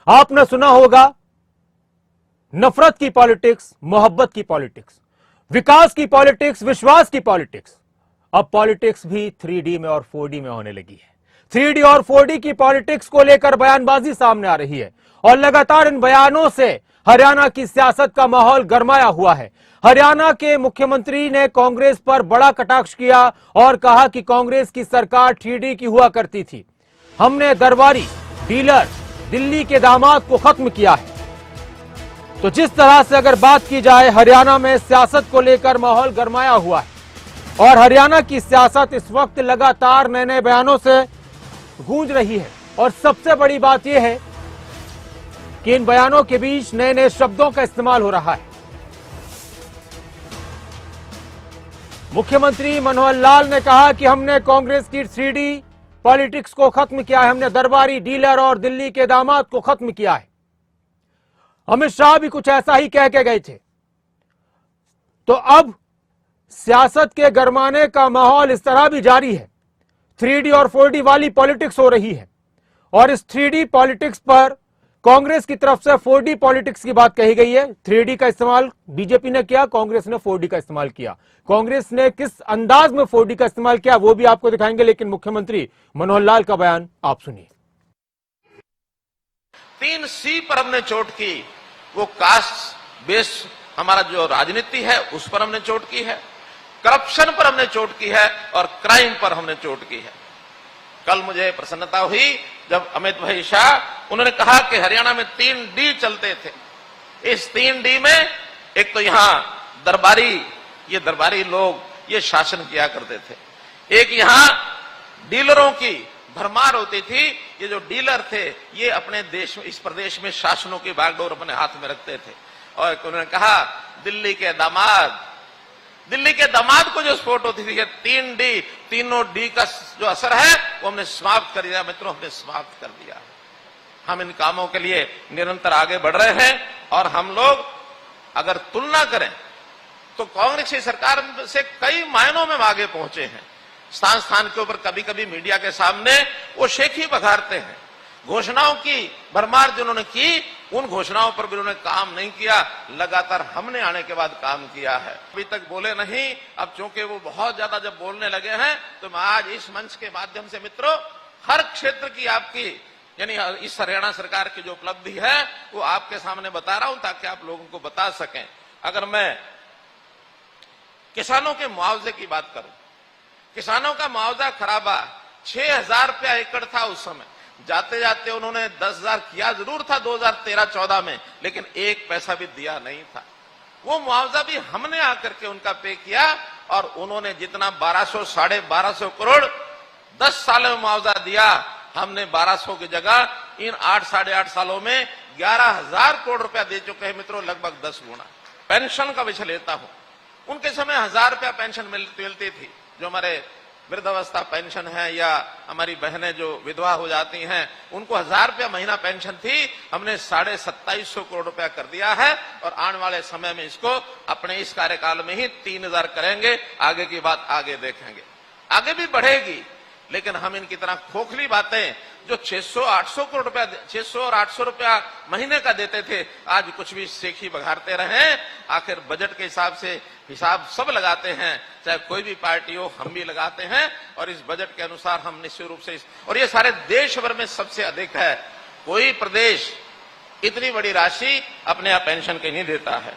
आपने सुना होगा नफरत की पॉलिटिक्स, मोहब्बत की पॉलिटिक्स, विकास की पॉलिटिक्स, विश्वास की पॉलिटिक्स। अब पॉलिटिक्स भी 3D में और 4D में होने लगी है। 3D और 4D की पॉलिटिक्स को लेकर बयानबाजी सामने आ रही है और लगातार इन बयानों से हरियाणा की सियासत का माहौल गरमाया हुआ है। हरियाणा के मुख्यमंत्री ने कांग्रेस पर बड़ा कटाक्ष किया और कहा कि कांग्रेस की सरकार 3D की हुआ करती थी। हमने दरबारी, डीलर, दिल्ली के दामाद को खत्म किया है। तो जिस तरह से अगर बात की जाए, हरियाणा में सियासत को लेकर माहौल गरमाया हुआ है और हरियाणा की सियासत इस वक्त लगातार नए नए बयानों से गूंज रही है। और सबसे बड़ी बात यह है कि इन बयानों के बीच नए नए शब्दों का इस्तेमाल हो रहा है। मुख्यमंत्री मनोहर लाल ने कहा कि हमने कांग्रेस की 3D पॉलिटिक्स को खत्म किया है, हमने दरबारी, डीलर और दिल्ली के दामाद को खत्म किया है। अमित शाह भी कुछ ऐसा ही कह के गए थे। तो अब सियासत के गरमाने का माहौल इस तरह भी जारी है। 3D और 4D वाली पॉलिटिक्स हो रही है और इस 3D पॉलिटिक्स पर कांग्रेस की तरफ से 4D पॉलिटिक्स की बात कही गई है। 3D का इस्तेमाल बीजेपी ने किया, कांग्रेस ने 4D का इस्तेमाल किया। कांग्रेस ने किस अंदाज में 4D का इस्तेमाल किया वो भी आपको दिखाएंगे, लेकिन मुख्यमंत्री मनोहर लाल का बयान आप सुनिए। 3C पर हमने चोट की, वो कास्ट बेस हमारा जो राजनीति है उस पर हमने चोट की है, करप्शन पर हमने चोट की है और क्राइम पर हमने चोट की है। कल मुझे प्रसन्नता हुई जब अमित भाई शाह उन्होंने कहा कि हरियाणा में 3D चलते थे। इस 3D में एक तो यहां दरबारी लोग ये शासन किया करते थे, एक यहां डीलरों की भरमार होती थी। ये जो डीलर थे ये अपने देश में, इस प्रदेश में शासनों की बागडोर अपने हाथ में रखते थे। और उन्होंने कहा दिल्ली के दामाद को जो स्फोट होती थी, 3D, तीनों D का जो असर है वो हमने समाप्त कर दिया। मित्रों, हमने समाप्त कर दिया। हम इन कामों के लिए निरंतर आगे बढ़ रहे हैं और हम लोग अगर तुलना करें तो कांग्रेस की सरकार से कई मायनों में आगे पहुंचे हैं। स्थान के ऊपर कभी कभी मीडिया के सामने वो शेखी बघारते हैं। घोषणाओं की भरमार जिन्होंने की, उन घोषणाओं पर भी उन्होंने काम नहीं किया। लगातार हमने आने के बाद काम किया है। अभी तक बोले नहीं, अब चूंकि वो बहुत ज्यादा जब बोलने लगे हैं तो मैं आज इस मंच के माध्यम से मित्रों हर क्षेत्र की आपकी यानी इस हरियाणा सरकार की जो उपलब्धि है वो आपके सामने बता रहा हूं ताकि आप लोगों को बता सकें। अगर मैं किसानों के मुआवजे की बात करूं, किसानों का मुआवजा खराबा 6,000 रुपया एकड़ था उस समय। जाते जाते उन्होंने 10,000 किया जरूर था 2013-14 में, लेकिन एक पैसा भी दिया नहीं था। वो मुआवजा भी हमने आकर के उनका पे किया और उन्होंने जितना 1200 साढ़े 1200 करोड़ 10 सालों में मुआवजा दिया, हमने 1200 की जगह इन 8 साढ़े 8 सालों में 11,000 करोड़ रुपया दे चुके हैं मित्रों, लगभग 10 गुना। पेंशन का विषय लेता हूं, उनके समय 1,000 रुपया पेंशन मिलती थी। जो हमारे वृद्धावस्था पेंशन है या हमारी बहनें जो विधवा हो जाती हैं उनको 1,000 रुपया महीना पेंशन थी, हमने 2,2700 करोड़ रुपया कर दिया है और आने वाले समय में इसको अपने इस कार्यकाल में ही 3,000 करेंगे। आगे की बात आगे देखेंगे, आगे भी बढ़ेगी। लेकिन हम इनकी तरह खोखली बातें जो 600-800 करोड़ रुपया 600 और 800 रुपया महीने का देते थे, आज कुछ भी शेखी बघारते रहे। आखिर बजट के हिसाब से हिसाब सब लगाते हैं, चाहे कोई भी पार्टी हो, हम भी लगाते हैं और इस बजट के अनुसार हम निश्चित रूप से और ये सारे देश भर में सबसे अधिक है। कोई प्रदेश इतनी बड़ी राशि अपने आप पेंशन के नहीं देता है।